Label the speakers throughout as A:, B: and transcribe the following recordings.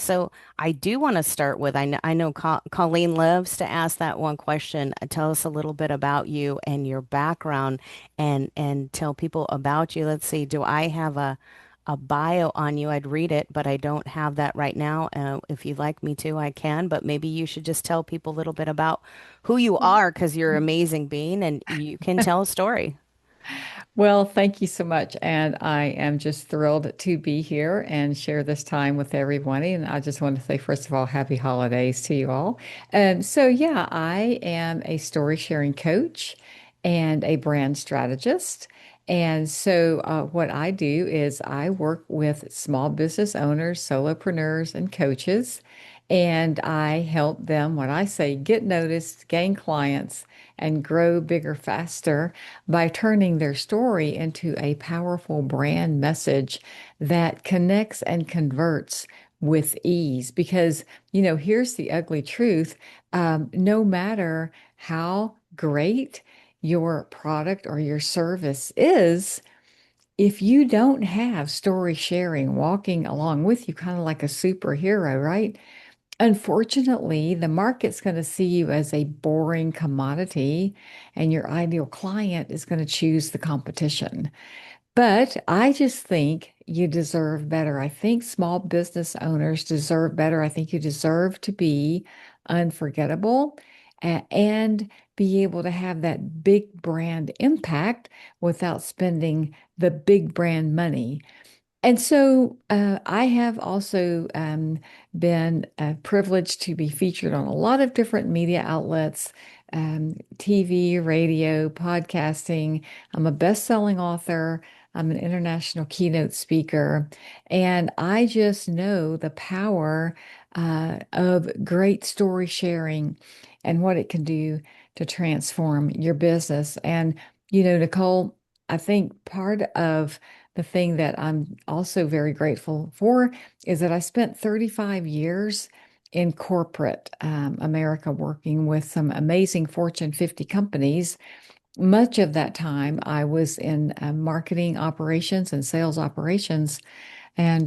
A: So I do want to start with I know Colleen loves to ask that one question. Tell us a little bit about you and your background and tell people about you. Let's see, do I have a bio on you? I'd read it, but I don't have that right now. If you'd like me to, I can, but maybe you should just tell people a little bit about who you are because you're an amazing being and you can tell a story.
B: Well, thank you so much. And I am just thrilled to be here and share this time with everybody. And I just want to say, first of all, happy holidays to you all. Yeah, I am a story sharing coach and a brand strategist. What I do is I work with small business owners, solopreneurs, and coaches. And I help them, what I say, get noticed, gain clients, and grow bigger faster by turning their story into a powerful brand message that connects and converts with ease. Because, here's the ugly truth. No matter how great your product or your service is, if you don't have story sharing walking along with you, kind of like a superhero, right? Unfortunately, the market's going to see you as a boring commodity, and your ideal client is going to choose the competition. But I just think you deserve better. I think small business owners deserve better. I think you deserve to be unforgettable and be able to have that big brand impact without spending the big brand money. I have also been privileged to be featured on a lot of different media outlets, TV, radio, podcasting. I'm a best-selling author. I'm an international keynote speaker. And I just know the power of great story sharing and what it can do to transform your business. Nicole, I think part of the thing that I'm also very grateful for is that I spent 35 years in corporate America working with some amazing Fortune 50 companies. Much of that time I was in marketing operations and sales operations. I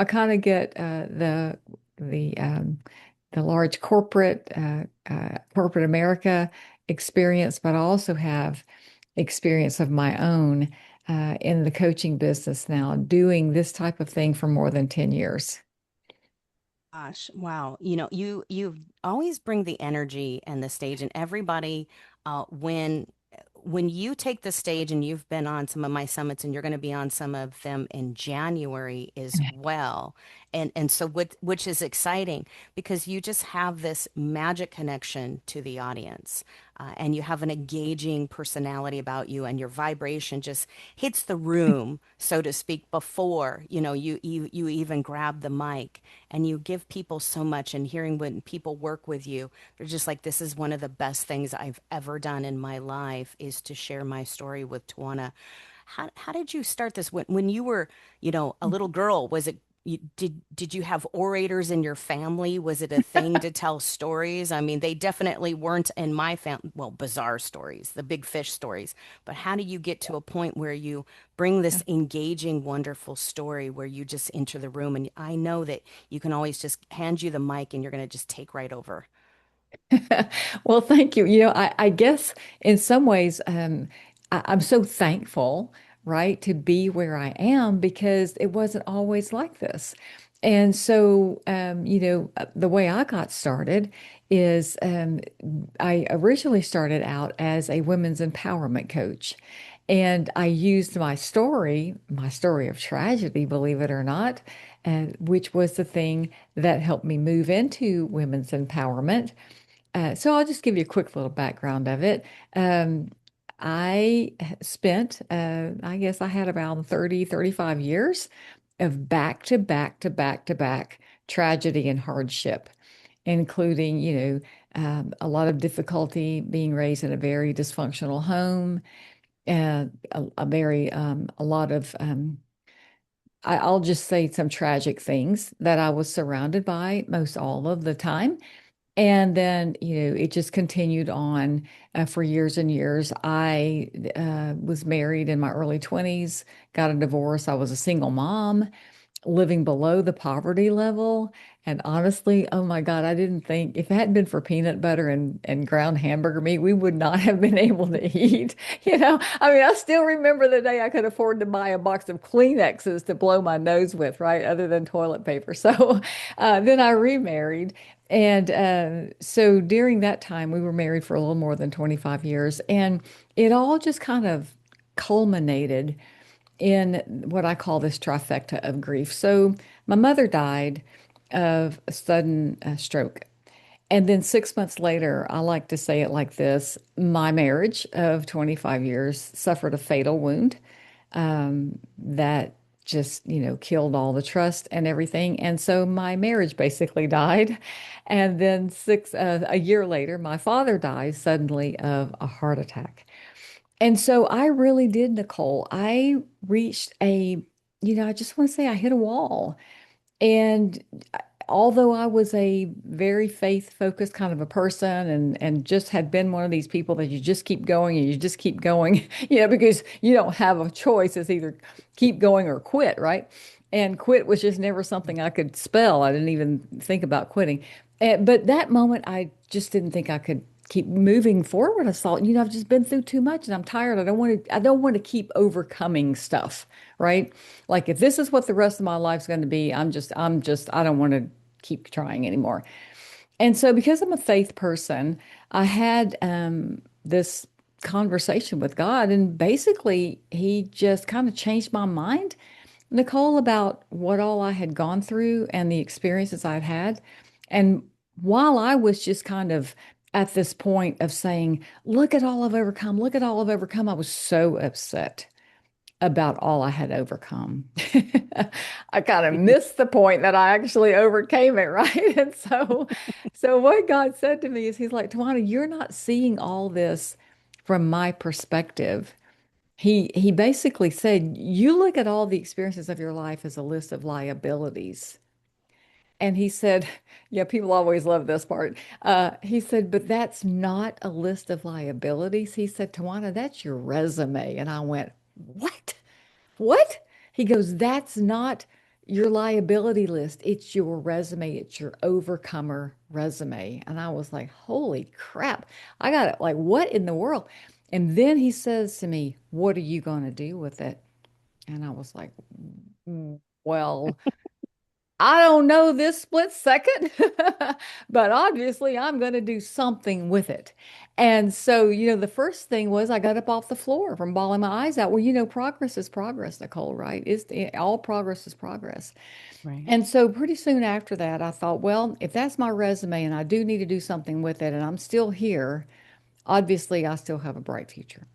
B: kind of get the the large corporate America experience, but I also have experience of my own in the coaching business now, doing this type of thing for more than 10 years.
A: Gosh, wow. You always bring the energy and the stage and everybody when you take the stage and you've been on some of my summits and you're going to be on some of them in January as well. And so which is exciting because you just have this magic connection to the audience. And you have an engaging personality about you and your vibration just hits the room, so to speak, before, you even grab the mic and you give people so much and hearing when people work with you, they're just like, this is one of the best things I've ever done in my life is to share my story with Tawana. How did you start this when you were, a little girl? Was it did you have orators in your family? Was it a thing to tell stories? I mean, they definitely weren't in my family, well, bizarre stories, the big fish stories. But how do you get to a point where you bring this engaging, wonderful story where you just enter the room and I know that you can always just hand you the mic and you're going to just take right over.
B: Well, thank you. I guess in some ways, I'm so thankful, right, to be where I am because it wasn't always like this. The way I got started is I originally started out as a women's empowerment coach. And I used my story of tragedy, believe it or not, and which was the thing that helped me move into women's empowerment. So I'll just give you a quick little background of it. Um, I spent, I guess I had about 30, 35 years of back to back to back to back tragedy and hardship, including, a lot of difficulty being raised in a very dysfunctional home and a lot of, I'll just say some tragic things that I was surrounded by most all of the time. And then, it just continued on for years and years. I was married in my early 20s, got a divorce. I was a single mom. living below the poverty level. And honestly, oh my God, I didn't think if it hadn't been for peanut butter and ground hamburger meat, we would not have been able to eat. I mean, I still remember the day I could afford to buy a box of Kleenexes to blow my nose with, right? Other than toilet paper. So then I remarried. And so during that time, we were married for a little more than 25 years. And it all just kind of culminated in what I call this trifecta of grief. So my mother died of a sudden stroke. And then 6 months later, I like to say it like this, my marriage of 25 years suffered a fatal wound that just, killed all the trust and everything. And so my marriage basically died. And then a year later, my father died suddenly of a heart attack. And so I really did, Nicole. I reached I just want to say I hit a wall. And although I was a very faith-focused kind of a person and just had been one of these people that you just keep going and you just keep going, because you don't have a choice. It's either keep going or quit, right? And quit was just never something I could spell. I didn't even think about quitting. But that moment, I just didn't think I could keep moving forward. I thought, I've just been through too much and I'm tired. I don't want to keep overcoming stuff, right? Like if this is what the rest of my life's going to be, I don't want to keep trying anymore. And so because I'm a faith person, I had this conversation with God, and basically he just kind of changed my mind, Nicole, about what all I had gone through and the experiences I'd had. And while I was just kind of at this point of saying, look at all I've overcome, look at all I've overcome, I was so upset about all I had overcome. I kind of missed the point that I actually overcame it, right? And so what God said to me is He's like, Tawana, you're not seeing all this from my perspective. He basically said, you look at all the experiences of your life as a list of liabilities. And he said, yeah, people always love this part. He said, but that's not a list of liabilities. He said, Tawana, that's your resume. And I went, what? What? He goes, that's not your liability list. It's your resume. It's your overcomer resume. And I was like, holy crap. I got it. Like, what in the world? And then he says to me, what are you going to do with it? And I was like, well, I don't know this split second, but obviously I'm going to do something with it. And so, the first thing was I got up off the floor from bawling my eyes out. Well, progress is progress, Nicole, right? All progress is progress.
A: Right.
B: And so pretty soon after that, I thought, well, if that's my resume and I do need to do something with it and I'm still here, obviously I still have a bright future.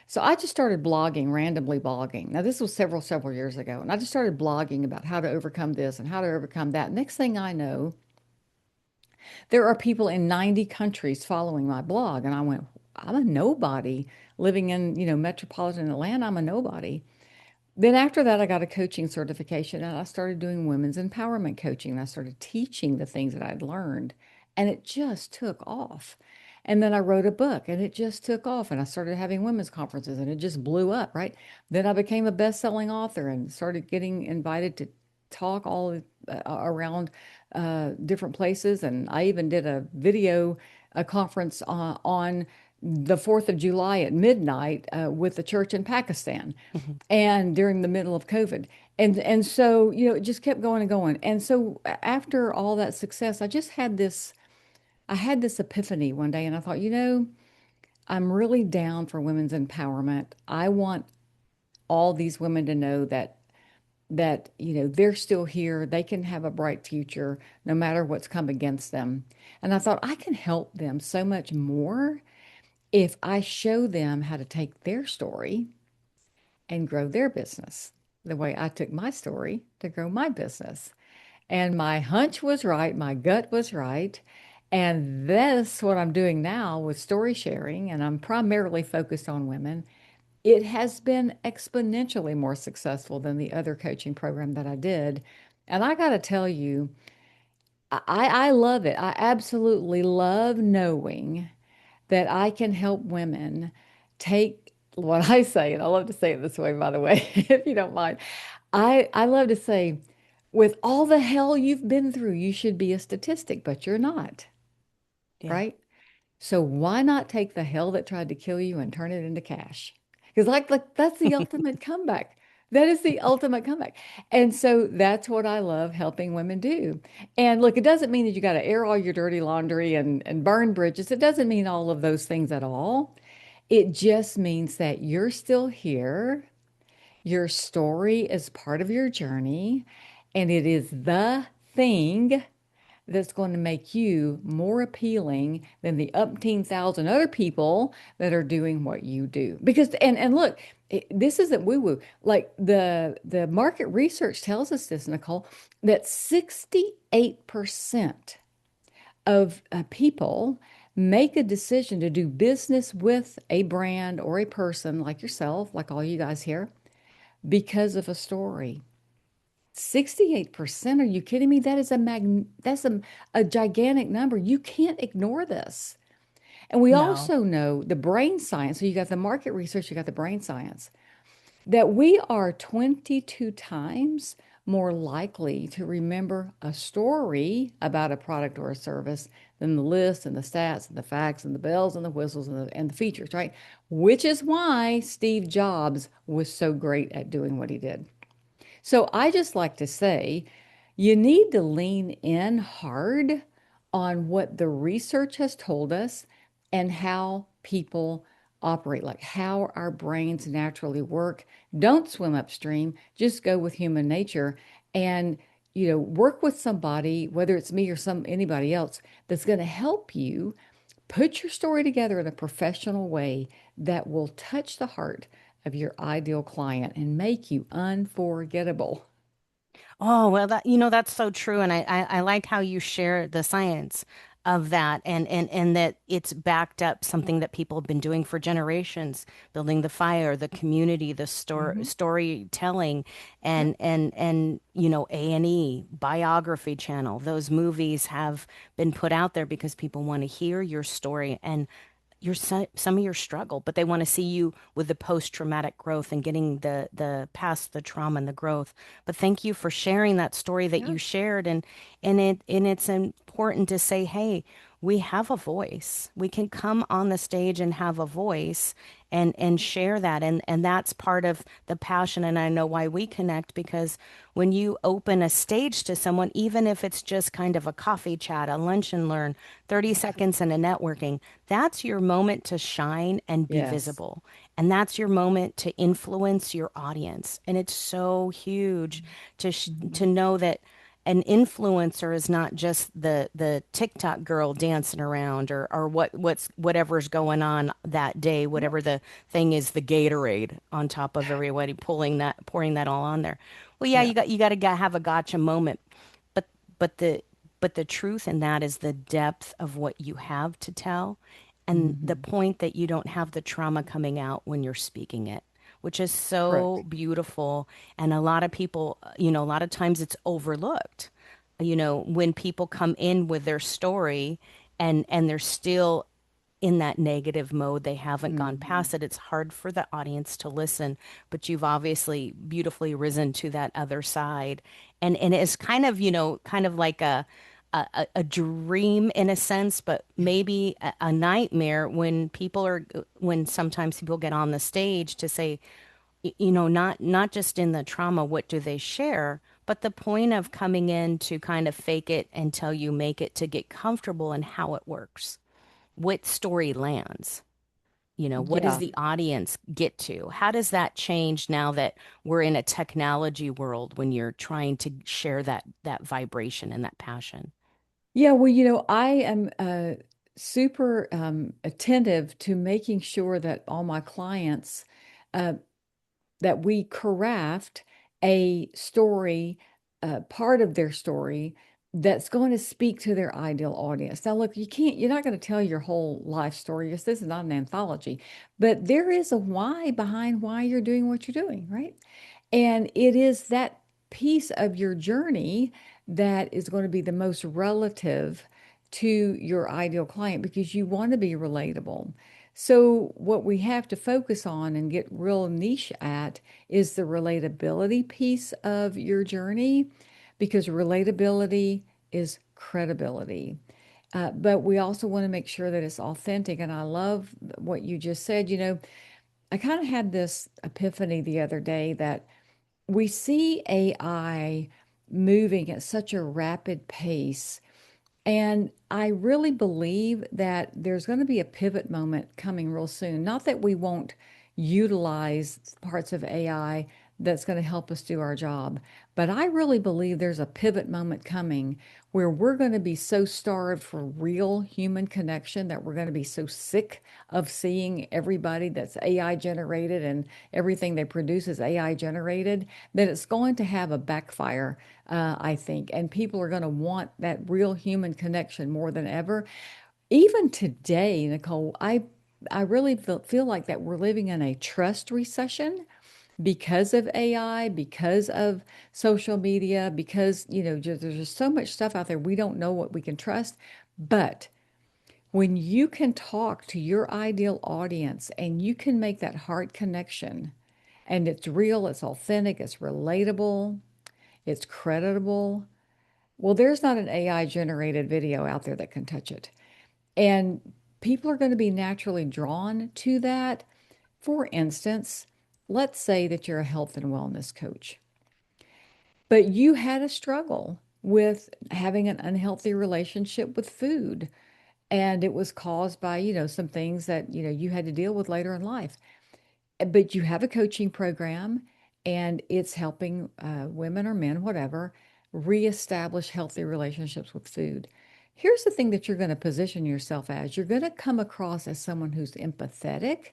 B: So I just started blogging, randomly blogging. Now, this was several years ago, and I just started blogging about how to overcome this and how to overcome that. Next thing I know, there are people in 90 countries following my blog. And I went, I'm a nobody living in, metropolitan Atlanta. I'm a nobody. Then after that, I got a coaching certification and I started doing women's empowerment coaching. And I started teaching the things that I'd learned, and it just took off. And then I wrote a book and it just took off. And I started having women's conferences and it just blew up, right? Then I became a best-selling author and started getting invited to talk all around different places. And I even did a conference on the 4th of July at midnight with the church in Pakistan
A: Mhm.
B: and during the middle of COVID. And so, it just kept going and going. And so after all that success, I had this epiphany one day and I thought, I'm really down for women's empowerment. I want all these women to know that they're still here. They can have a bright future no matter what's come against them. And I thought I can help them so much more if I show them how to take their story and grow their business the way I took my story to grow my business. And my hunch was right, my gut was right. And that's what I'm doing now with story sharing. And I'm primarily focused on women. It has been exponentially more successful than the other coaching program that I did. And I got to tell you, I love it. I absolutely love knowing that I can help women take what I say, and I love to say it this way, by the way, if you don't mind. I love to say, with all the hell you've been through, you should be a statistic, but you're not,
A: Yeah.
B: right? So why not take the hell that tried to kill you and turn it into cash? Because like that's the ultimate comeback. That is the ultimate comeback. And so that's what I love helping women do. And look, it doesn't mean that you got to air all your dirty laundry and burn bridges. It doesn't mean all of those things at all. It just means that you're still here. Your story is part of your journey, and it is the thing that's going to make you more appealing than the umpteen thousand other people that are doing what you do. Because and look, this isn't woo-woo. Like the market research tells us this, Nicole, that 68% of people make a decision to do business with a brand or a person like yourself, like all you guys here, because of a story. 68%? Are you kidding me? That is a gigantic number. You can't ignore this. And we
A: No.
B: also know the brain science. So you got the market research, you got the brain science, that we are 22 times more likely to remember a story about a product or a service than the list and the stats and the facts and the bells and the whistles and the features, right? Which is why Steve Jobs was so great at doing what he did. So I just like to say you need to lean in hard on what the research has told us and how people operate, like how our brains naturally work. Don't swim upstream, just go with human nature and work with somebody, whether it's me or some anybody else, that's going to help you put your story together in a professional way that will touch the heart of your ideal client and make you unforgettable.
A: Oh, well, that's so true. And I like how you share the science of that and that it's backed up something that people have been doing for generations, building the fire, the community, the
B: Hmm.
A: storytelling
B: Yep.
A: and A&E, biography channel. Those movies have been put out there because people want to hear your story and some of your struggle, but they want to see you with the post-traumatic growth and getting the past the trauma and the growth. But thank you for sharing that story that
B: Yeah.
A: you shared, and it's important to say, hey, we have a voice. We can come on the stage and have a voice and share that, and that's part of the passion. And I know why we connect, because when you open a stage to someone, even if it's just kind of a coffee chat, a lunch and learn, 30 seconds in a networking, that's your moment to shine and be
B: Yes.
A: visible. And that's your moment to influence your audience. And it's so huge
B: Mhm.
A: to know that an influencer is not just the TikTok girl dancing around or whatever's going on that day,
B: Yep.
A: whatever the thing is, the Gatorade on top of everybody pouring that all on there. Well, yeah,
B: Yeah.
A: you got to have a gotcha moment, but but the but the truth in that is the depth of what you have to tell and the
B: Hmm.
A: point that you don't have the trauma coming out when you're speaking it, which is
B: Correct.
A: so beautiful. And a lot of people, a lot of times it's overlooked. When people come in with their story and they're still in that negative mode, they haven't gone
B: Hmm.
A: past it. It's hard for the audience to listen, but you've obviously beautifully risen to that other side. And it's kind of like a dream in a sense, but maybe a nightmare when sometimes people get on the stage to say, not just in the trauma, what do they share, but the point of coming in to kind of fake it until you make it, to get comfortable in how it works, what story lands. What does
B: Yeah.
A: the audience get to? How does that change now that we're in a technology world when you're trying to share that vibration and that passion?
B: Yeah. Well, I am super attentive to making sure that all my clients uh, that we craft a story, part of their story that's going to speak to their ideal audience. Now, look, you're not going to tell your whole life story. This is not an anthology, but there is a why behind why you're doing what you're doing, right? And it is that piece of your journey that is going to be the most relative to your ideal client because you want to be relatable. So, what we have to focus on and get real niche at is the relatability piece of your journey. because relatability is credibility. But we also want to make sure that it's authentic. And I love what you just said. I kind of had this epiphany the other day that we see AI moving at such a rapid pace, and I really believe that there's going to be a pivot moment coming real soon. Not that we won't utilize parts of AI that's going to help us do our job, but I really believe there's a pivot moment coming where we're going to be so starved for real human connection that we're going to be so sick of seeing everybody that's AI generated and everything they produce is AI generated that it's going to have a backfire, I think. And people are going to want that real human connection more than ever. Even today, Nicole, I really feel like that we're living in a trust recession because of AI, because of social media, because, there's just so much stuff out there. We don't know what we can trust. But when you can talk to your ideal audience and you can make that heart connection and it's real, it's authentic, it's relatable, it's creditable, well, there's not an AI generated video out there that can touch it. And people are going to be naturally drawn to that. For instance, let's say that you're a health and wellness coach, but you had a struggle with having an unhealthy relationship with food. And it was caused by, some things that, you had to deal with later in life. But you have a coaching program and it's helping women or men, whatever, reestablish healthy relationships with food. Here's the thing that you're going to position yourself as. You're going to come across as someone who's empathetic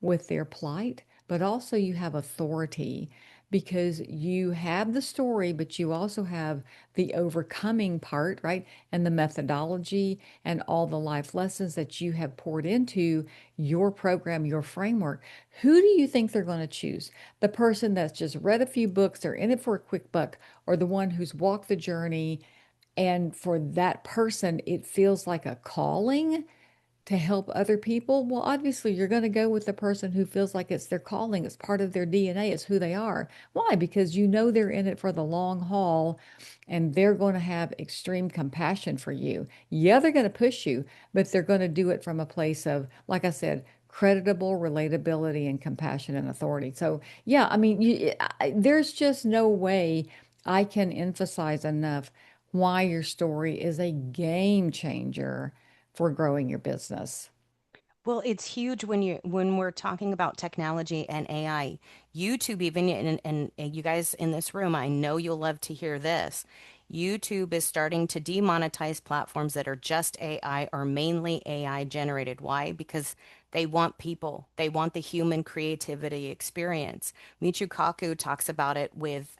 B: with their plight, but also you have authority because you have the story, but you also have the overcoming part, right? And the methodology and all the life lessons that you have poured into your program, your framework. Who do you think they're going to choose? The person that's just read a few books, they're in it for a quick buck, or the one who's walked the journey? And for that person, it feels like a calling to help other people. Well, obviously, you're going to go with the person who feels like it's their calling, it's part of their DNA, it's who they are. Why? Because they're in it for the long haul and they're going to have extreme compassion for you. Yeah, they're going to push you, but they're going to do it from a place of, like I said, creditable relatability and compassion and authority. So, yeah, I mean, there's just no way I can emphasize enough why your story is a game changer for growing your business.
A: Well, it's huge when we're talking about technology and AI. YouTube, even and you guys in this room, I know you'll love to hear this. YouTube is starting to demonetize platforms that are just AI or mainly AI generated. Why? Because they want people. They want the human creativity experience. Michio Kaku talks about it with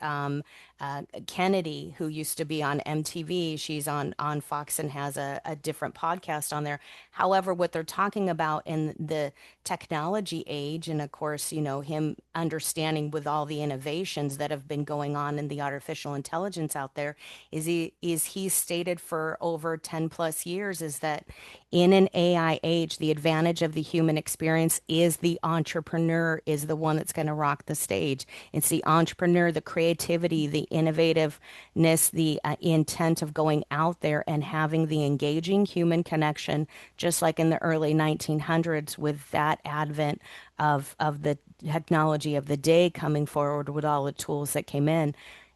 A: Kennedy, who used to be on MTV. She's on Fox and has a different podcast on there. However, what they're talking about in the technology age, and of course, him understanding with all the innovations that have been going on in the artificial intelligence out there, is he stated for over 10 plus years is that in an AI age, the advantage of the human experience is the entrepreneur is the one that's going to rock the stage. It's the entrepreneur, the creativity, the innovativeness, the intent of going out there and having the engaging human connection, just like in the early 1900s with that advent of the technology of the day coming forward with all the tools that came in,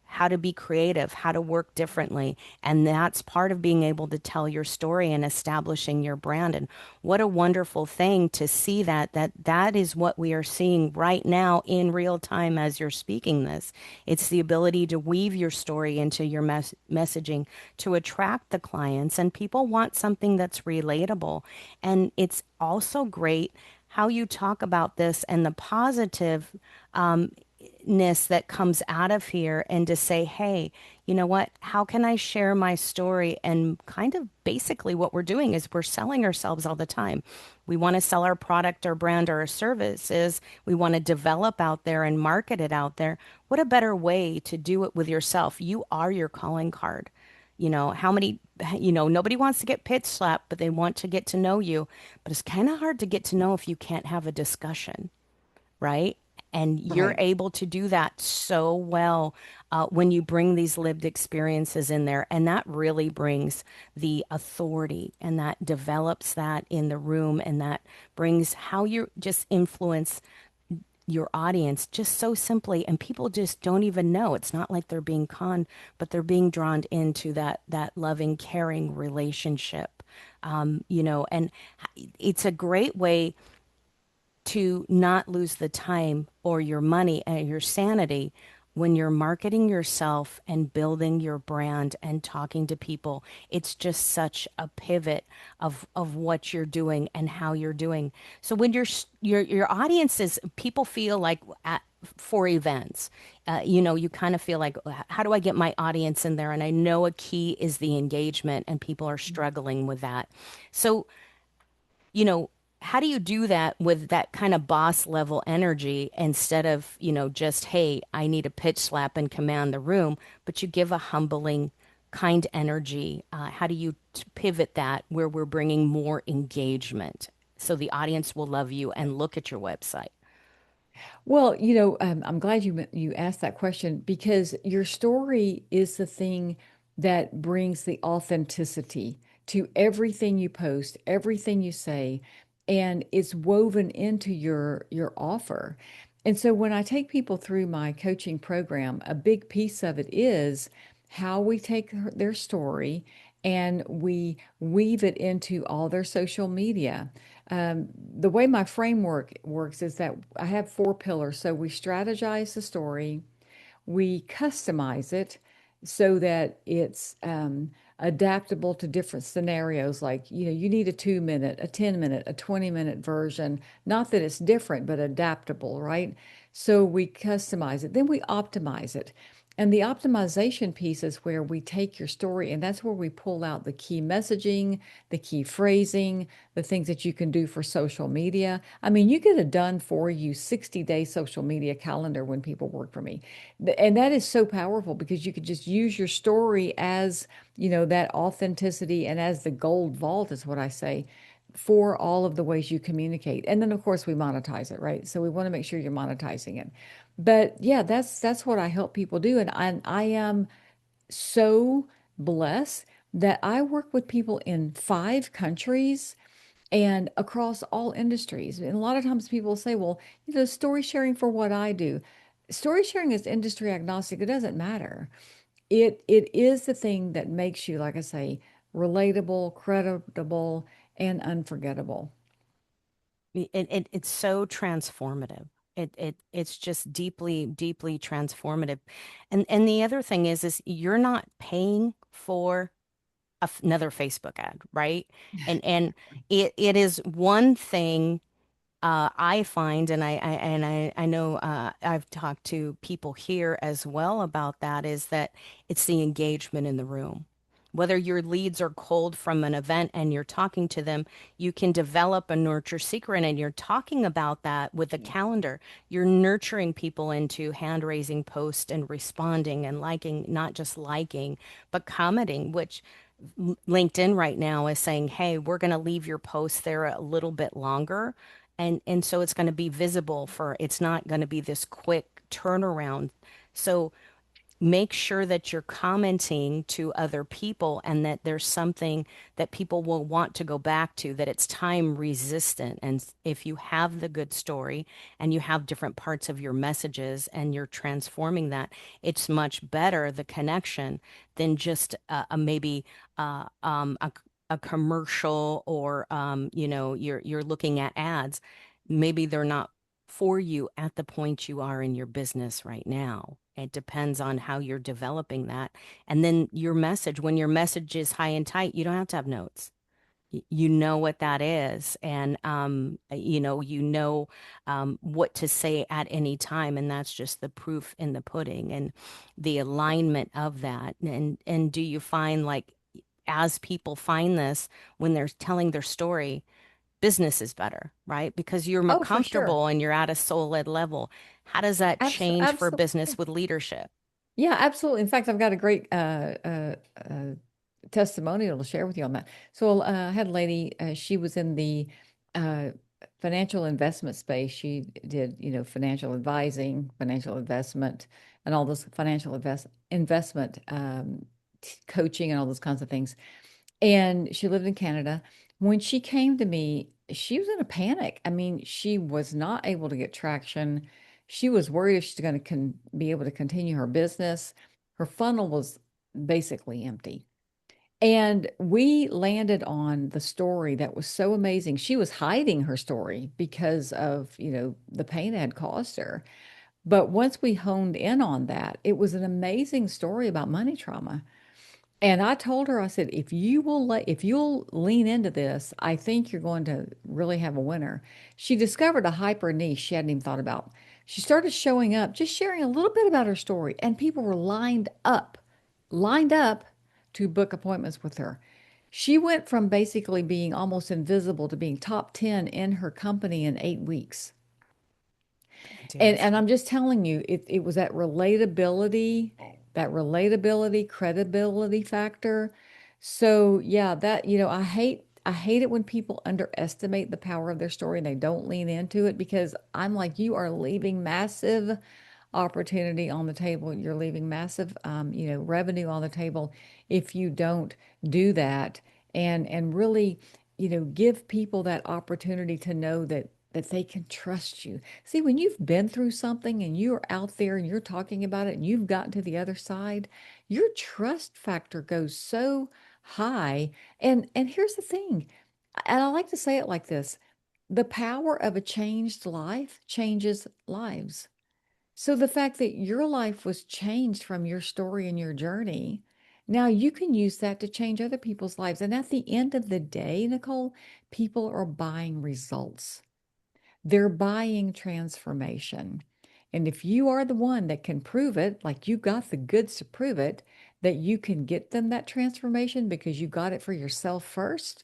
A: how to be creative, how to work differently. And that's part of being able to tell your story and establishing your brand. And what a wonderful thing to see that is what we are seeing right now in real time as you're speaking this. It's the ability to weave your story into your messaging to attract the clients. And people want something that's relatable. And it's also great how you talk about this and the positive that comes out of here, and to say, hey, you know what? How can I share my story? And kind of basically what we're doing is we're selling ourselves all the time. We want to sell our product or brand or our services. We want to develop out there and market it out there. What a better way to do it with yourself? You are your calling card. How many, nobody wants to get pitch slapped, but they want to get to know you. But it's kind of hard to get to know if you can't have a discussion, right? And you're
B: Right.
A: able to do that so well when you bring these lived experiences in there. And that really brings the authority and that develops that in the room and that brings how you just influence your audience just so simply, and people just don't even know. It's not like they're being conned, but they're being drawn into that loving, caring relationship. And it's a great way to not lose the time or your money and your sanity when you're marketing yourself and building your brand and talking to people. It's just such a pivot of what you're doing and how you're doing. So when your audience is people feel like for events, you kind of feel like, how do I get my audience in there? And I know a key is the engagement, and people are struggling with that. So you know, how do you do that with that kind of boss level energy instead of, just, hey, I need a pitch slap and command the room, but you give a humbling, kind energy? How do you pivot that where we're bringing more engagement so the audience will love you and look at your website?
B: Well, I'm glad you asked that question because your story is the thing that brings the authenticity to everything you post, everything you say, and it's woven into your offer. And so when I take people through my coaching program, a big piece of it is how we take their story and we weave it into all their social media. The way my framework works is that I have four pillars. So we strategize the story, we customize it so that it's adaptable to different scenarios. Like, you need a 2 minute, a 10 minute, a 20-minute version. Not that it's different, but adaptable, right? So we customize it, then we optimize it. And the optimization piece is where we take your story, and that's where we pull out the key messaging, the key phrasing, the things that you can do for social media. I mean, you get a done for you 60-day social media calendar when people work for me. And that is so powerful because you could just use your story as, that authenticity and as the gold vault is what I say for all of the ways you communicate. And then of course we monetize it, right? So we want to make sure you're monetizing it. But yeah, that's what I help people do. And I am so blessed that I work with people in 5 countries and across all industries. And a lot of times people say, well, story sharing for what I do. Story sharing is industry agnostic. It doesn't matter. It is the thing that makes you, like I say, relatable, credible, and unforgettable.
A: It's so transformative. It's just deeply, deeply transformative. And the other thing is you're not paying for another Facebook ad, right? And it is one thing I find, and I know I've talked to people here as well about that, is that it's the engagement in the room. Whether your leads are cold from an event and you're talking to them, you can develop a nurture secret, and you're talking about that with the
B: Yeah.
A: calendar. You're nurturing people into hand raising posts and responding and liking, not just liking, but commenting, which LinkedIn right now is saying, hey, we're going to leave your post there a little bit longer. And so it's going to be visible for, it's not going to be this quick turnaround. So make sure that you're commenting to other people and that there's something that people will want to go back to, that it's time resistant. And if you have the good story and you have different parts of your messages and you're transforming that, it's much better, the connection, than just maybe a commercial or you're looking at ads. Maybe they're not for you at the point you are in your business right now. It depends on how you're developing that. And then your message, when your message is high and tight, you don't have to have notes. You know what that is. And, what to say at any time. And that's just the proof in the pudding and the alignment of that. And do you find, like, as people find this, when they're telling their story, business is better, right? Because you're more
B: Oh, for sure.
A: comfortable and you're at a soul-led level. How does that change for business
B: Absolutely.
A: with leadership?
B: Yeah, absolutely. In fact, I've got a great testimonial to share with you on that. So I had a lady, she was in the financial investment space. She did, financial advising, financial investment, and all those financial investment coaching and all those kinds of things. And she lived in Canada. When she came to me, she was in a panic. I mean, she was not able to get traction. She was worried if she's going to be able to continue her business. Her funnel was basically empty. And we landed on the story that was so amazing. She was hiding her story because of, the pain it had caused her. But once we honed in on that, it was an amazing story about money trauma. And I told her, I said, if you'll lean into this, I think you're going to really have a winner. She discovered a hyper niche she hadn't even thought about. She started showing up, just sharing a little bit about her story, and people were lined up to book appointments with her. She went from basically being almost invisible to being top 10 in her company in 8 weeks. And
A: Fantastic.
B: I'm just telling you, it was that relatability, credibility factor. So yeah, that, I hate it when people underestimate the power of their story and they don't lean into it, because I'm like, you are leaving massive opportunity on the table. You're leaving massive, revenue on the table if you don't do that, and really, give people that opportunity to know that they can trust you. See, when you've been through something and you're out there and you're talking about it and you've gotten to the other side, your trust factor goes so high. And here's the thing, and I like to say it like this: the power of a changed life changes lives. So the fact that your life was changed from your story and your journey, now you can use that to change other people's lives. And at the end of the day, Nicole, people are buying results. They're buying transformation. And if you are the one that can prove it, like you got the goods to prove it, that you can get them that transformation because you got it for yourself first,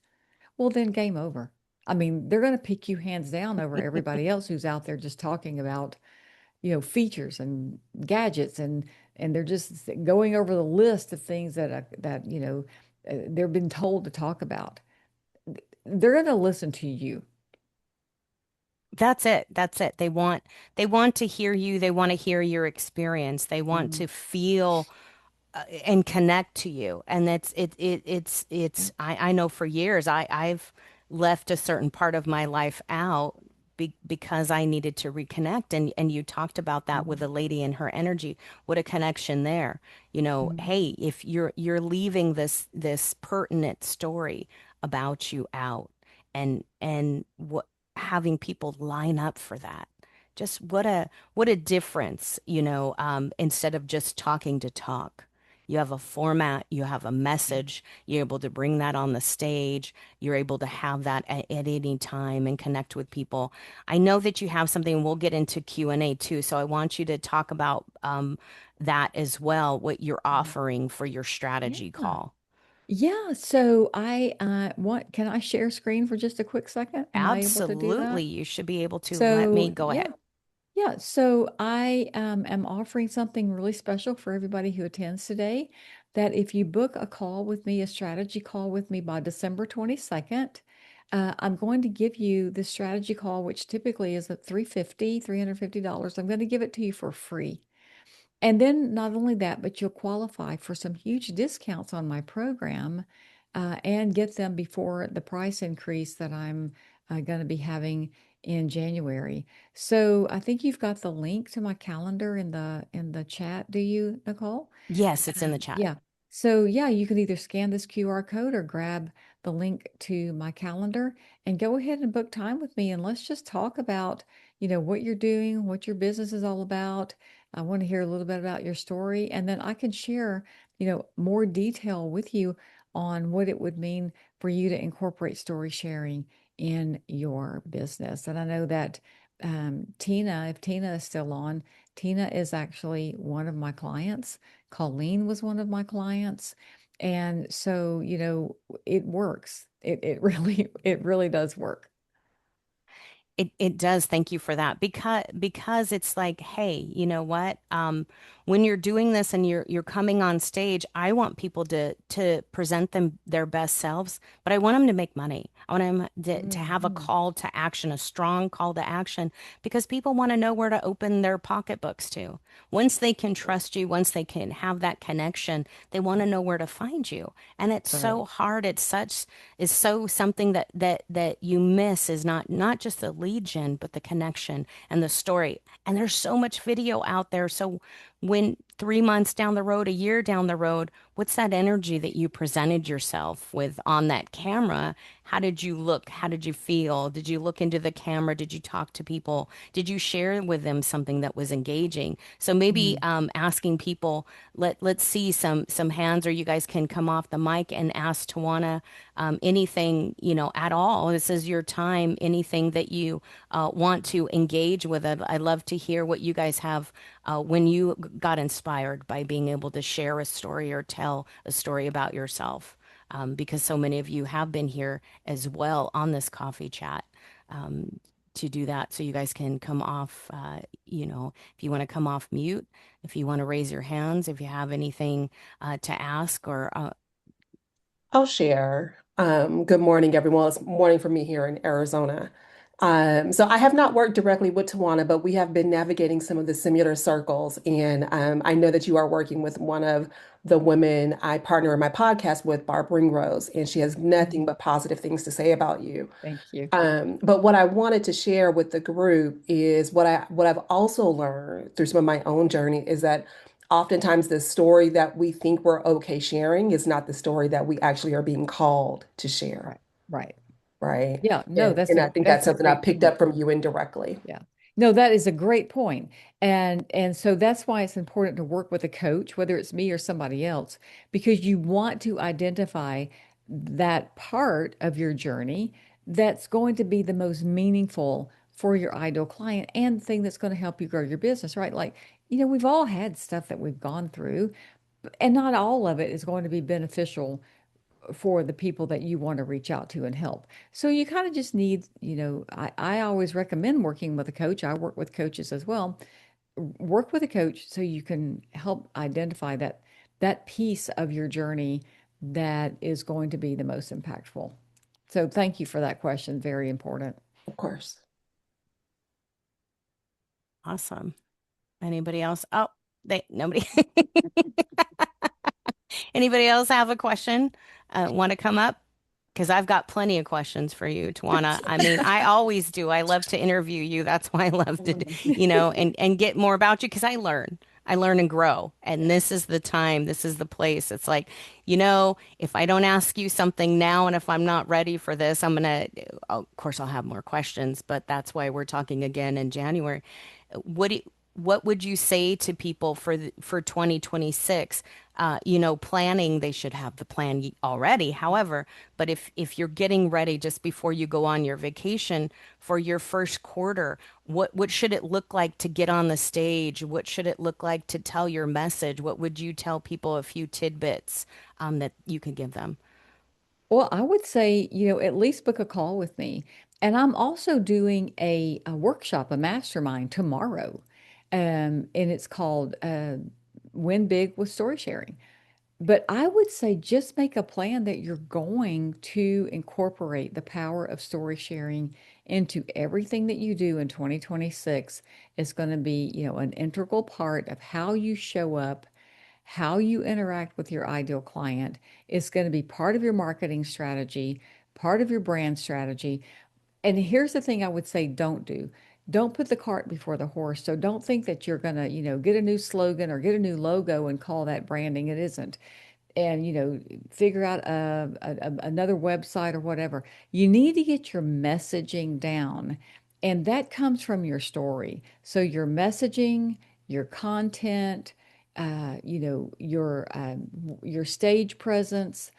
B: well, then game over. I mean, they're going to pick you hands down over everybody else who's out there just talking about, features and gadgets, and they're just going over the list of things that they've been told to talk about. They're going to listen to you.
A: That's it. That's it. They want to hear you. They want to hear your experience. They want
B: Mhm.
A: to feel and connect to you. And it's I know for years I've left a certain part of my life out because I needed to reconnect. And you talked about that with
B: Mhm.
A: a lady and her energy. What a connection there.
B: Mhm.
A: Hey, if you're leaving this pertinent story about you out, and what having people line up for that. Just what a difference, instead of just talking to talk. You have a format, you have a message, you're able to bring that on the stage, you're able to have that at any time and connect with people. I know that you have something, we'll get into Q&A too, so I want you to talk about that as well, what you're
B: Mhm.
A: offering for your strategy
B: Yeah.
A: call.
B: Yeah. So I can I share screen for just a quick second? Am I able to do
A: Absolutely,
B: that?
A: you should be able to let me
B: So
A: go
B: yeah.
A: ahead.
B: Yeah, so I am offering something really special for everybody who attends today. That if you book a call with me, a strategy call with me by December 22nd, I'm going to give you the strategy call, which typically is at $350. I'm going to give it to you for free. And then not only that, but you'll qualify for some huge discounts on my program, and get them before the price increase that I'm going to be having in January. So I think you've got the link to my calendar in the chat. Do you, Nicole?
A: Yes, it's in the chat.
B: Yeah. So yeah, you can either scan this QR code or grab the link to my calendar and go ahead and book time with me, and let's just talk about, what you're doing, what your business is all about. I want to hear a little bit about your story, and then I can share, more detail with you on what it would mean for you to incorporate story sharing in your business. And I know that Tina, if Tina is still on, Tina is actually one of my clients. Colleen was one of my clients. And so, it works. It really, it really does work.
A: It does. Thank you for that. Because it's like, hey, you know what? When you're doing this and you're coming on stage, I want people to present them their best selves, but I want them to make money. I want them to have a
B: Mhm.
A: call to action, a strong call to action, because people want to know where to open their pocketbooks to. Once they can trust you, once they can have that connection, they want to know where to find you. And it's
B: Right.
A: so hard. It's such is so something that you miss is not just the lead gen, but the connection and the story. And there's so much video out there. So when 3 months down the road, a year down the road, what's that energy that you presented yourself with on that camera? How did you look? How did you feel? Did you look into the camera? Did you talk to people? Did you share with them something that was engaging? So maybe
B: Mhm.
A: asking people, let's see some hands, or you guys can come off the mic and ask Tawana anything, at all. This is your time, anything that you want to engage with. I'd love to hear what you guys have when you got inspired by being able to share a story or tell a story about yourself. Because so many of you have been here as well on this coffee chat um, to do that. So you guys can come off, if you want to come off mute, if you want to raise your hands, if you have anything to ask or
C: I'll share. Good morning, everyone. It's morning for me here in Arizona. So I have not worked directly with Tawana, but we have been navigating some of the similar circles. And I know that you are working with one of the women I partner in my podcast with, Barb Ringrose, and she has nothing
B: Mhm.
C: but positive things to say about you.
B: Thank you.
C: But what I wanted to share with the group is what I've also learned through some of my own journey is that oftentimes the story that we think we're okay sharing is not the story that we actually are being called to share,
B: Right. Right.
C: right?
B: Yeah, no,
C: And I think that's
B: that's a
C: something I
B: great
C: picked
B: point.
C: up from you indirectly.
B: Yeah. No, that is a great point. And so that's why it's important to work with a coach, whether it's me or somebody else, because you want to identify that part of your journey that's going to be the most meaningful for your ideal client and the thing that's going to help you grow your business, right? Like, we've all had stuff that we've gone through, and not all of it is going to be beneficial for the people that you want to reach out to and help. So you kind of just need, I always recommend working with a coach. I work with coaches as well. Work with a coach so you can help identify that piece of your journey that is going to be the most impactful. So thank you for that question. Very important.
C: Of course.
A: awesome. Anybody else? Oh, nobody. Anybody else have a question? Want to come up? Because I've got plenty of questions for you, Tawana. I mean, I always do. I love to interview you. That's why I love to, and get more about you because I learn. I learn and grow. And this is the time, this is the place. It's like, if I don't ask you something now and if I'm not ready for this, of course, I'll have more questions, but that's why we're talking again in January. What do you, what would you say to people for 2026? Planning, they should have the plan already. However, but if you're getting ready just before you go on your vacation for your first quarter, what should it look like to get on the stage? What should it look like to tell your message? What would you tell people, a few tidbits that you could give them?
B: Well, I would say, at least book a call with me. And I'm also doing a workshop, a mastermind tomorrow. And it's called Win Big with Story Sharing. But I would say just make a plan that you're going to incorporate the power of story sharing into everything that you do in 2026. It's going to be, an integral part of how you show up, how you interact with your ideal client. It's going to be part of your marketing strategy, part of your brand strategy. And here's the thing I would say don't do. Don't put the cart before the horse. So don't think that you're going to, get a new slogan or get a new logo and call that branding. It isn't. And figure out another website or whatever. You need to get your messaging down, and that comes from your story. So your messaging, your content, your stage presence,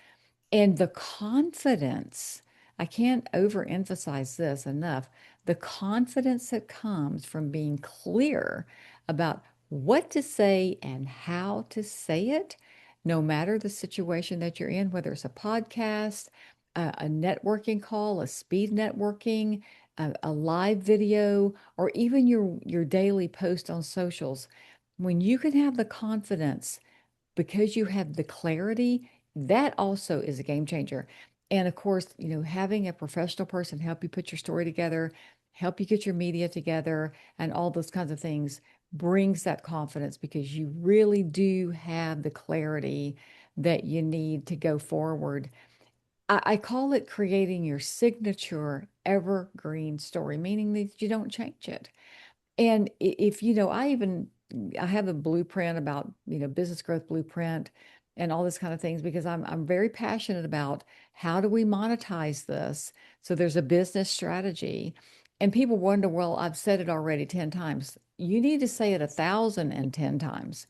B: and the confidence. I can't overemphasize this enough. The confidence that comes from being clear about what to say and how to say it, no matter the situation that you're in, whether it's a podcast, a networking call, a speed networking, a live video, or even your daily post on socials, when you can have the confidence because you have the clarity, that also is a game changer. And of course, having a professional person help you put your story together, help you get your media together, and all those kinds of things brings that confidence because you really do have the clarity that you need to go forward. I call it creating your signature evergreen story, meaning that you don't change it. And if I have a blueprint about, business growth blueprint and all this kind of things because I'm very passionate about how do we monetize this? So there's a business strategy. And people wonder, well, I've said it already 10 times. You need to say it 1,010 times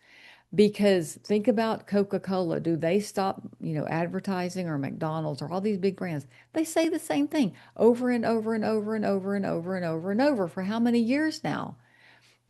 B: because think about Coca-Cola. Do they stop, advertising, or McDonald's or all these big brands? They say the same thing over and over and over and over and over and over and over for how many years now?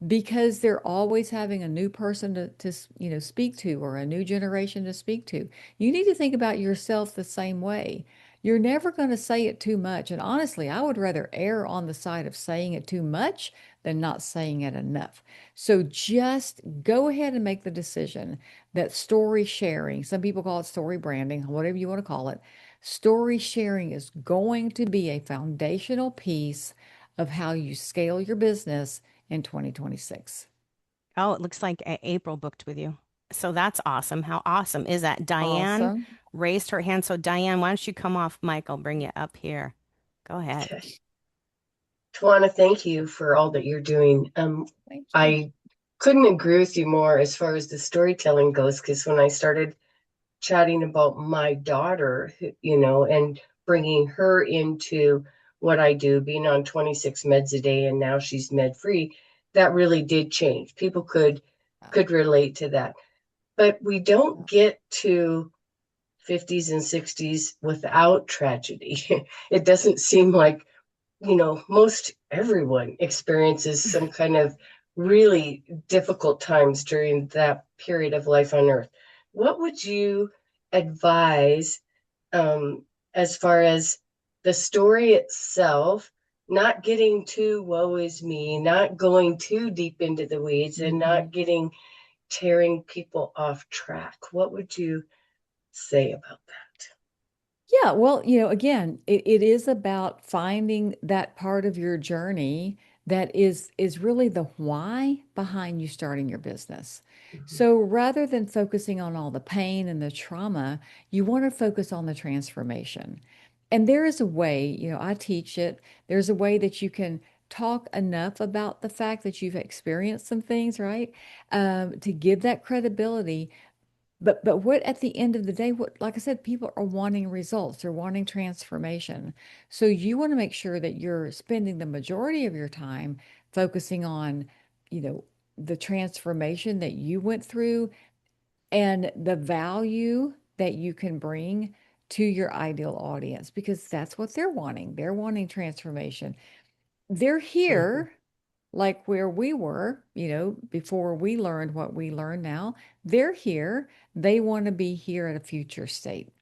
B: Because they're always having a new person to speak to, or a new generation to speak to. You need to think about yourself the same way. You're never going to say it too much, and honestly, I would rather err on the side of saying it too much than not saying it enough. So just go ahead and make the decision that story sharing, some people call it story branding, whatever you want to call it, story sharing is going to be a foundational piece of how you scale your business in 2026.
A: Oh, it looks like April booked with you. So that's awesome. How awesome is that? Diane
B: Awesome.
A: raised her hand. So Diane, why don't you come off mic? I'll bring you up here. Go ahead.
D: Okay. Tawana, thank you for all that you're doing.
B: Thank you.
D: I couldn't agree with you more as far as the storytelling goes, because when I started chatting about my daughter, and bringing her into what I do, being on 26 meds a day, and now she's med free, that really did change. People could relate to that. But we don't get to 50s and 60s without tragedy. It doesn't seem like most everyone experiences some kind of really difficult times during that period of life on Earth. What would you advise as far as the story itself, not getting too woe is me, not going too deep into the weeds, and
B: Mhm.
D: not getting tearing people off track? What would you say about that?
B: Yeah, well, again, it is about finding that part of your journey that is really the why behind you starting your business.
D: Mhm.
B: So rather than focusing on all the pain and the trauma, you want to focus on the transformation. And there is a way, I teach it, there's a way that you can talk enough about the fact that you've experienced some things, right? To give that credibility, but what at the end of the day, what, like I said, people are wanting results, they're wanting transformation. So you want to make sure that you're spending the majority of your time focusing on, you know, the transformation that you went through and the value that you can bring to your ideal audience because that's what they're wanting. They're wanting transformation. They're
D: Mhm.
B: here like where we were, before we learned what we learn now. They're here. They want to be here at a future state.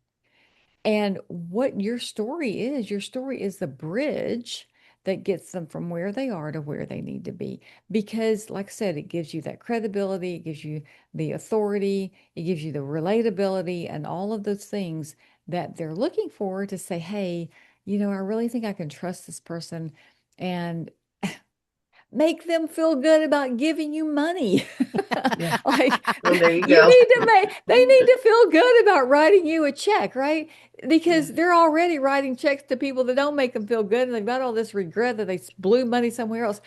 B: And what your story is the bridge that gets them from where they are to where they need to be. Because, like I said, it gives you that credibility, it gives you the authority, it gives you the relatability, and all of those things that they're looking for to say, hey, I really think I can trust this person. And make them feel good about giving you money.
D: Yeah.
B: Like
D: Well, there you
B: you
D: go.
B: need to they need to feel good about writing you a check, right?
D: Yeah.
B: Because they're already writing checks to people that don't make them feel good and they've got all this regret that they blew money somewhere else.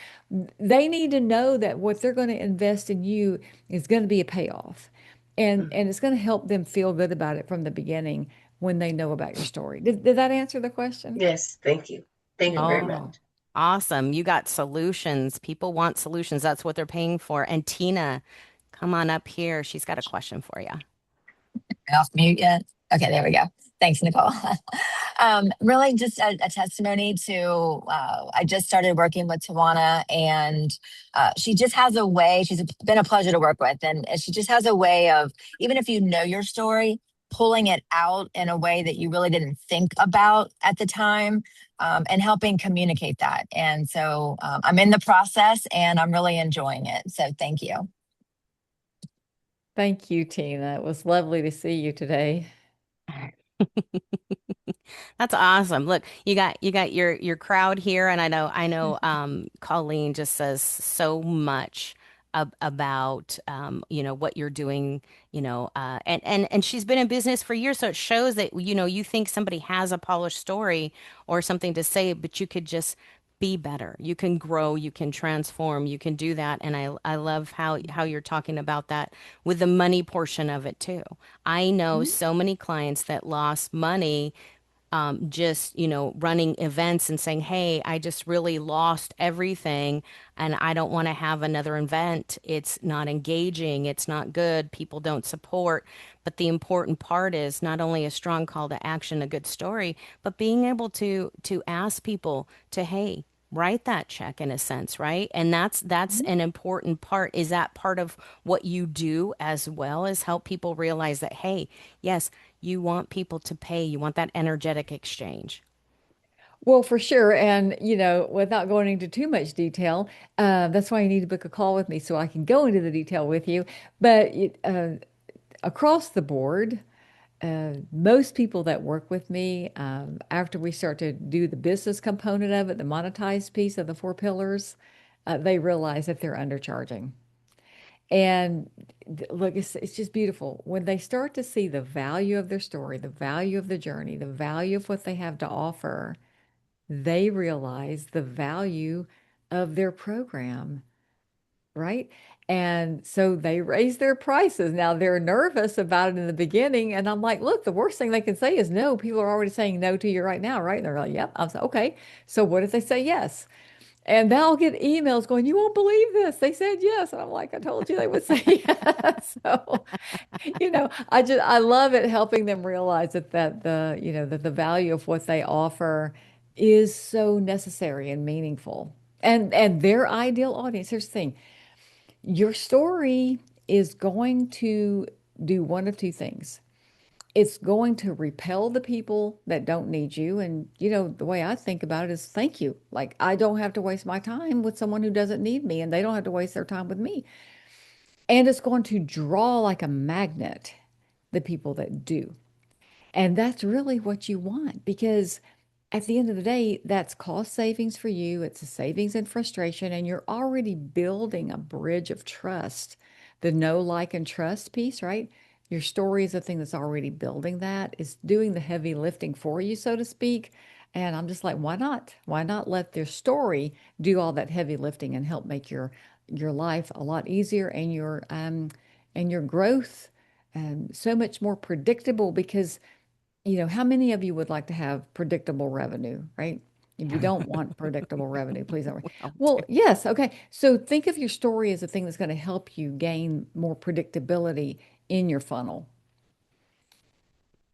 B: They need to know that what they're going to invest in you is going to be a payoff. And
D: Mhm.
B: it's going to help them feel good about it from the beginning when they know about your story. Did that answer the question?
D: Yes, thank you. Thank you
B: Yeah.
D: very much.
A: Oh, awesome. You got solutions. People want solutions. That's what they're paying for. And Tina, come on up here. She's got a question for you.
E: Off mute yet? Okay, there we go. Thanks, Nicole. Really just a testimony to, I just started working with Tawana, and she just has a way, she's been a pleasure to work with. And she just has a way of, even if you know your story, pulling it out in a way that you really didn't think about at the time, and helping communicate that. And so I'm in the process and I'm really enjoying it. So thank you.
B: Thank you, Tina. It was lovely to see you today.
A: That's awesome. Look, you got your crowd here, and I know Colleen just says so much about what you're doing, and she's been in business for years, so it shows that you think somebody has a polished story or something to say, but you could just be better. You can grow, you can transform, you can do that, and I love how you're talking about that with the money portion of it too. I know
B: Mhm.
A: so many clients that lost money just, running events and saying, hey, I just really lost everything and I don't want to have another event. It's not engaging. It's not good. People don't support. But the important part is not only a strong call to action, a good story, but being able to ask people to, hey, write that check in a sense, right? And that's
B: Mhm.
A: an important part. Is that part of what you do as well, is help people realize that, hey, yes, you want people to pay. You want that energetic exchange.
B: Well, for sure. And, without going into too much detail, that's why you need to book a call with me so I can go into the detail with you. But across the board, most people that work with me, after we start to do the business component of it, the monetized piece of the four pillars, they realize that they're undercharging. And look, it's just beautiful. When they start to see the value of their story, the value of the journey, the value of what they have to offer, they realize the value of their program, right? And so they raise their prices. Now they're nervous about it in the beginning. And I'm like, look, the worst thing they can say is no. People are already saying no to you right now, right? And they're like, yep. I'm like, okay. So what if they say yes? And then I'll get emails going, you won't believe this. They said yes. And I'm like, I told you they would say yes. So, I love it helping them realize that the value of what they offer is so necessary and meaningful. And their ideal audience, here's the thing, your story is going to do one of two things. It's going to repel the people that don't need you. And, the way I think about it is thank you. Like, I don't have to waste my time with someone who doesn't need me, and they don't have to waste their time with me. And it's going to draw like a magnet the people that do. And that's really what you want because at the end of the day, that's cost savings for you. It's a savings in frustration, and you're already building a bridge of trust. The know, like, and trust piece, right? Your story is the thing that's already building that, is doing the heavy lifting for you, so to speak. And I'm just like, why not? Why not let their story do all that heavy lifting and help make your life a lot easier and your growth so much more predictable because how many of you would like to have predictable revenue, right? If you don't want predictable revenue, please don't.
A: We all do.
B: Well, yes, okay. So think of your story as a thing that's going to help you gain more predictability in your funnel.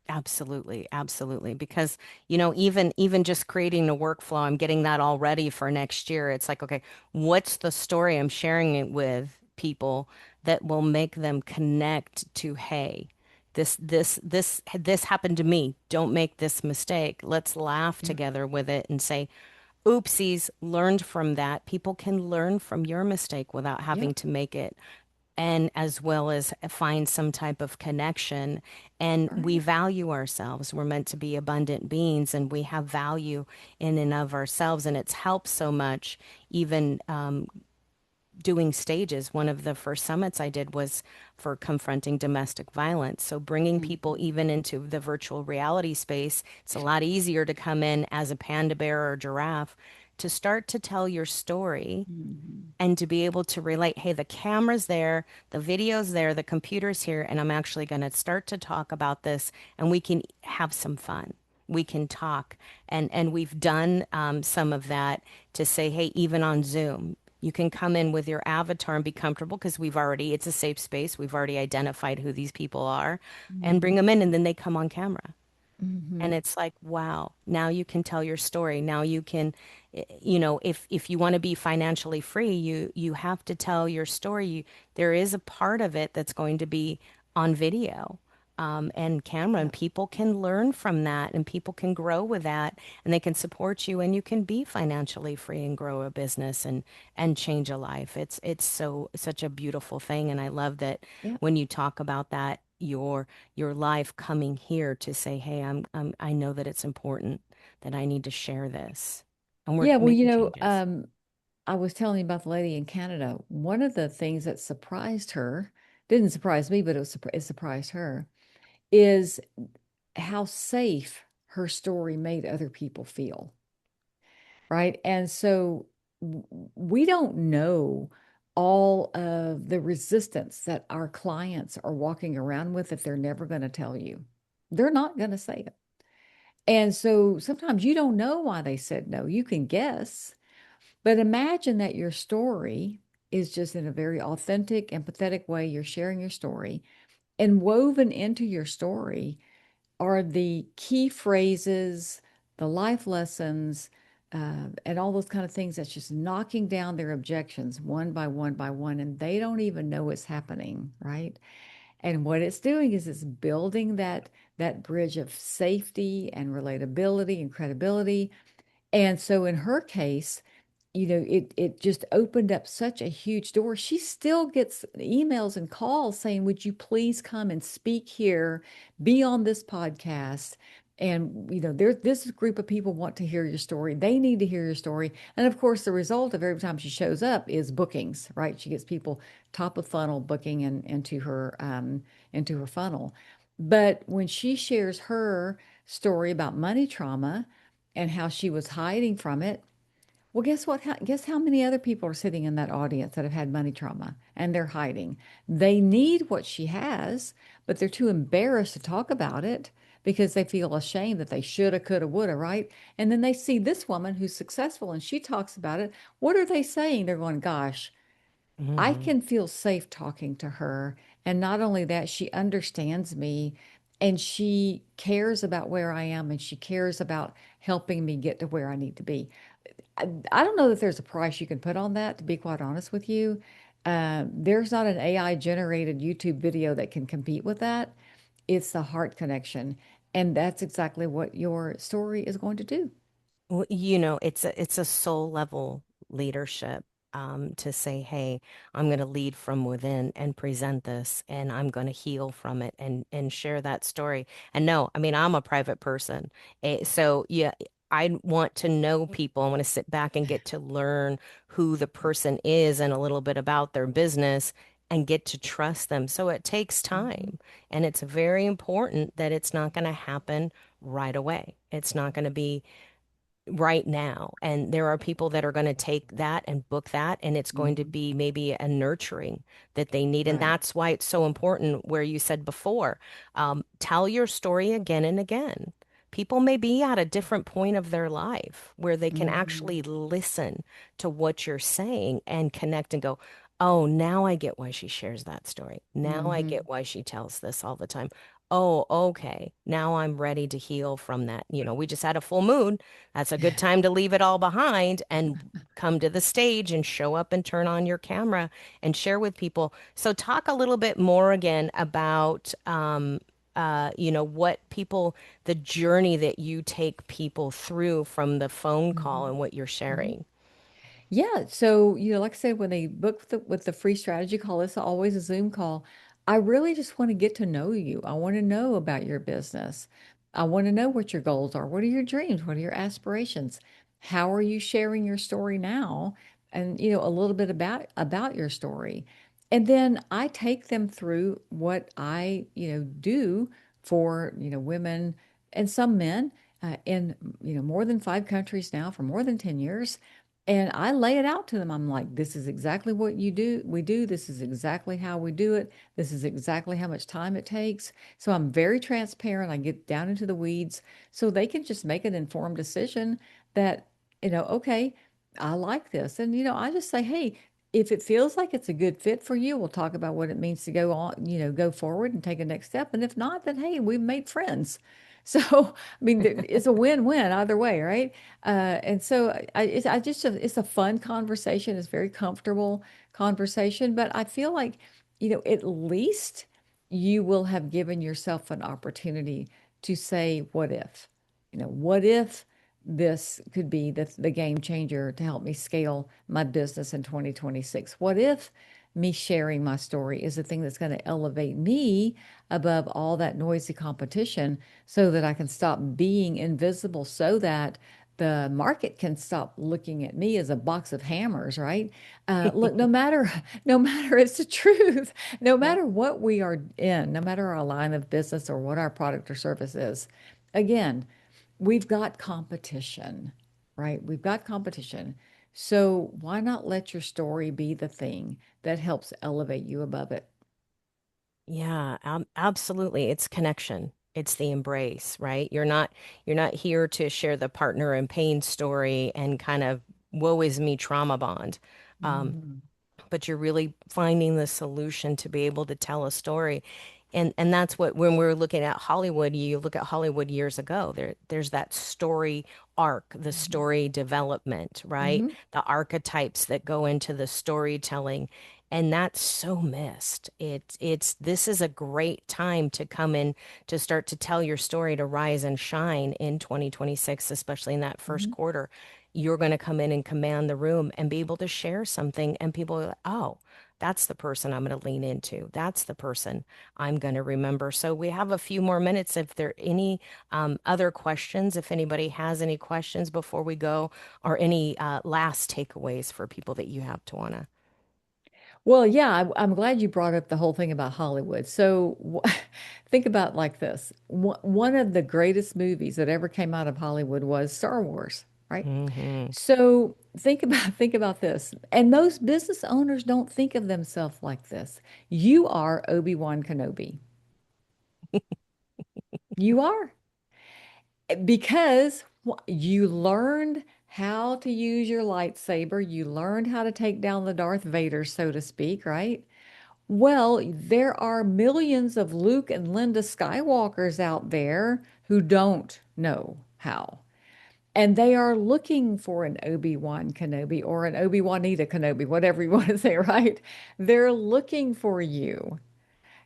A: Absolutely, absolutely. Because, even just creating a workflow, I'm getting that all ready for next year. It's like, okay, what's the story I'm sharing it with people that will make them connect to, hey, this happened to me. Don't make this mistake. Let's laugh
B: Yeah,
A: together with it and say, oopsies, learned from that. People can learn from your mistake without
B: yeah,
A: having to make it, and as well as find some type of connection. And we
B: right.
A: value ourselves. We're meant to be abundant beings, and we have value in and of ourselves. And it's helped so much, even doing stages. One of the first summits I did was for confronting domestic violence. So bringing people
B: Mhm.
A: even into the virtual reality space, it's a lot easier to come in as a panda bear or giraffe to start to tell your story
B: Mhm.
A: and to be able to relate, hey, the camera's there, the video's there, the computer's here, and I'm actually going to start to talk about this, and we can have some fun. We can talk, and we've done some of that to say, hey, even on Zoom, you can come in with your avatar and be comfortable because it's a safe space. We've already identified who these people are, and bring
B: Mhm.
A: them in, and then they come on camera. And
B: Mhm.
A: it's like, wow, now you can tell your story. Now you can, if you want to be financially free, you have to tell your story. There is a part of it that's going to be on video. and camera, and
B: Yeah.
A: people can learn from that, and people can grow with that, and they can support you, and you can be financially free and grow a business and change a life. It's such a beautiful thing, and I love that
B: Yeah.
A: when you talk about that, your life coming here to say, hey, I know that it's important that I need to share this, and we're
B: Yeah, well,
A: making changes.
B: I was telling you about the lady in Canada. One of the things that surprised her, didn't surprise me, but it surprised her, is how safe her story made other people feel, right? And so we don't know all of the resistance that our clients are walking around with that they're never going to tell you. They're not going to say it. And so sometimes you don't know why they said no. You can guess, but imagine that your story is just in a very authentic, empathetic way. You're sharing your story, and woven into your story are the key phrases, the life lessons, and all those kind of things that's just knocking down their objections one by one by one. And they don't even know it's happening, right? And what it's doing is it's building that bridge of safety and relatability and credibility. And so in her case, it just opened up such a huge door. She still gets emails and calls saying, "Would you please come and speak here, be on this podcast?" And there's this group of people want to hear your story. They need to hear your story. And of course, the result of every time she shows up is bookings, right? She gets people top of funnel booking into her funnel. But when she shares her story about money trauma and how she was hiding from it, well, guess what? Guess how many other people are sitting in that audience that have had money trauma and they're hiding? They need what she has, but they're too embarrassed to talk about it because they feel ashamed that they shoulda, coulda, woulda, right? And then they see this woman who's successful and she talks about it. What are they saying? They're going, gosh, I
A: Hmm.
B: can feel safe talking to her. And not only that, she understands me and she cares about where I am and she cares about helping me get to where I need to be. I don't know that there's a price you can put on that, to be quite honest with you. There's not an AI generated YouTube video that can compete with that. It's the heart connection. And that's exactly what your story is going to do.
A: Well, it's a soul level leadership, to say, hey, I'm going to lead from within and present this, and I'm going to heal from it and share that story. And no, I mean, I'm a private person. So yeah, I want to know people. I want to sit back and get to learn who the person is and a little bit about their business and get to trust them. So it takes
B: Mhm.
A: time, and it's very important that it's not going to happen right away. It's not going to be right now. And there are people that are going to take that and book that, and it's going to
B: Mhm.
A: be maybe a nurturing that they need. And
B: Right.
A: that's why it's so important, where you said before, tell your story again and again. People may be at a different point of their life where they can
B: Mhm.
A: actually listen to what you're saying and connect and go, oh, now I get why she shares that story. Now I
B: Mhm.
A: get why she tells this all the time. Oh, okay. Now I'm ready to heal from that. We just had a full moon. That's a good time to leave it all behind and come to the stage and show up and turn on your camera and share with people. So talk a little bit more again about what people, the journey that you take people through from the phone call
B: Mhm.
A: and what you're
B: Mhm.
A: sharing.
B: Yeah, so like I said, when they book with the free strategy call, it's always a Zoom call. I really just want to get to know you. I want to know about your business. I want to know what your goals are. What are your dreams? What are your aspirations? How are you sharing your story now? And a little bit about your story. And then I take them through what I, do for, women and some men in, more than 5 countries now for more than 10 years. And I lay it out to them. I'm like, this is exactly what you do. We do. This is exactly how we do it. This is exactly how much time it takes. So I'm very transparent. I get down into the weeds so they can just make an informed decision that, okay, I like this. And, I just say, hey, if it feels like it's a good fit for you, we'll talk about what it means to go on, go forward and take a next step. And if not, then hey, we've made friends. So, I mean, it's a win-win either way, right? And so I just, it's a fun conversation. It's very comfortable conversation, but I feel like, at least you will have given yourself an opportunity to say, what if? What if this could be the game changer to help me scale my business in 2026? What if me sharing my story is the thing that's going to elevate me above all that noisy competition so that I can stop being invisible so that the market can stop looking at me as a box of hammers, right? Look, no matter it's the truth, no
A: Yep.
B: matter what we are in, no matter our line of business or what our product or service is, again, we've got competition, right? We've got competition. So why not let your story be the thing that helps elevate you above it?
A: Yeah, absolutely. It's connection. It's the embrace, right? You're not here to share the partner in pain story and kind of woe is me trauma bond. Um,
B: Mhm.
A: but you're really finding the solution to be able to tell a story. And that's what when we're looking at Hollywood, you look at Hollywood years ago, there's that story arc, the
B: Mhm.
A: story development, right?
B: Mhm.
A: The archetypes that go into the storytelling. And that's so missed. It's this is a great time to come in to start to tell your story to rise and shine in 2026, especially in that first
B: Mhm.
A: quarter. You're going to come in and command the room and be able to share something, and people are like, oh, that's the person I'm going to lean into. That's the person I'm going to remember. So we have a few more minutes. If there are any other questions, if anybody has any questions before we go, or any last takeaways for people that you have, Tawana.
B: Well, yeah, I'm glad you brought up the whole thing about Hollywood. So think about like this. One of the greatest movies that ever came out of Hollywood was Star Wars, right?
A: Hmm.
B: So think about this. And most business owners don't think of themselves like this. You are Obi-Wan Kenobi. You are because you learned how to use your lightsaber. You learned how to take down the Darth Vader, so to speak, right? Well, there are millions of Luke and Linda Skywalkers out there who don't know how. And they are looking for an Obi-Wan Kenobi or an Obi-Wanita Kenobi, whatever you want to say, right? They're looking for you.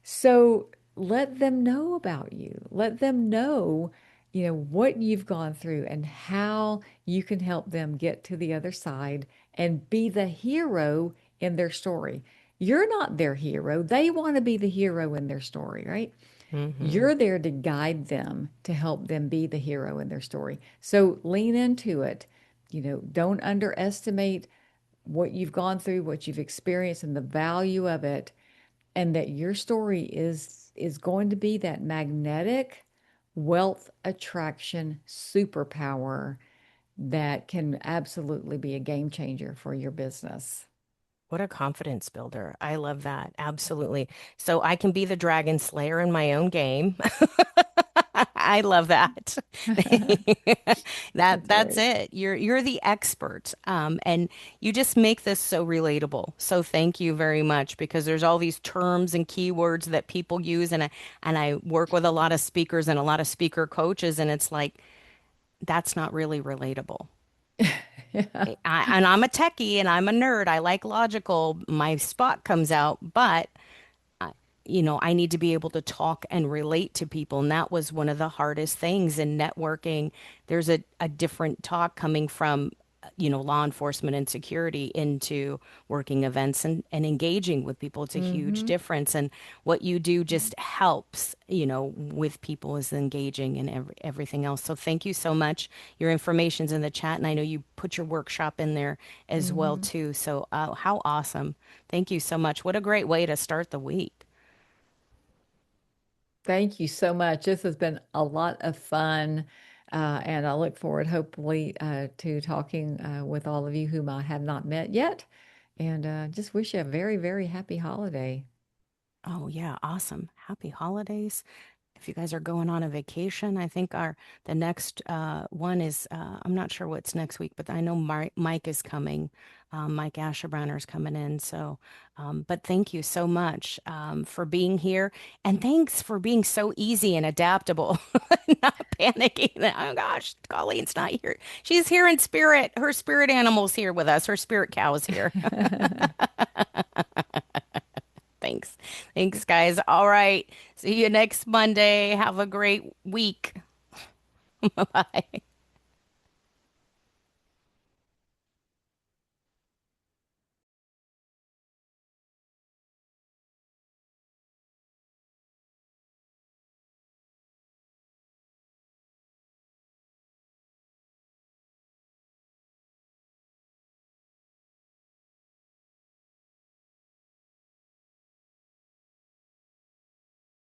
B: So let them know about you. Let them know, what you've gone through and how you can help them get to the other side and be the hero in their story. You're not their hero. They want to be the hero in their story, right?
A: Hmm.
B: You're there to guide them to help them be the hero in their story. So lean into it. Don't underestimate what you've gone through, what you've experienced, and the value of it, and that your story is going to be that magnetic wealth attraction superpower that can absolutely be a game changer for your business.
A: What a confidence builder. I love that. Absolutely. So I can be the dragon slayer in my own game. I love that.
B: That's
A: That's
B: great.
A: it. You're the expert. And you just make this so relatable. So thank you very much because there's all these terms and keywords that people use and I work with a lot of speakers and a lot of speaker coaches and it's like that's not really relatable.
B: Yeah.
A: And I'm a techie and I'm a nerd. I like logical. My spot comes out, but I need to be able to talk and relate to people. And that was one of the hardest things in networking. There's a different talk coming from, law enforcement and security into working events and engaging with people. It's a huge
B: Mm-hmm.
A: difference. And what you do just helps, with people is engaging and everything else. So thank you so much. Your information's in the chat. And I know you put your workshop in there as well,
B: Mm-hmm.
A: too. So how awesome. Thank you so much. What a great way to start the week.
B: Thank you so much. This has been a lot of fun. And I look forward, hopefully, to talking with all of you whom I have not met yet. And just wish you a very, very happy holiday.
A: Oh yeah, awesome. Happy holidays. If you guys are going on a vacation, I think our the next one is I'm not sure what's next week, but I know Mike is coming. Mike Asherbrenner is coming in. So, but thank you so much for being here, and thanks for being so easy and adaptable, not panicking. Oh gosh, Colleen's not here. She's here in spirit. Her spirit animal's here with us. Her spirit cow's here. Thank Thanks. Thanks, guys. All right. See you next Monday. Have a great week. Bye.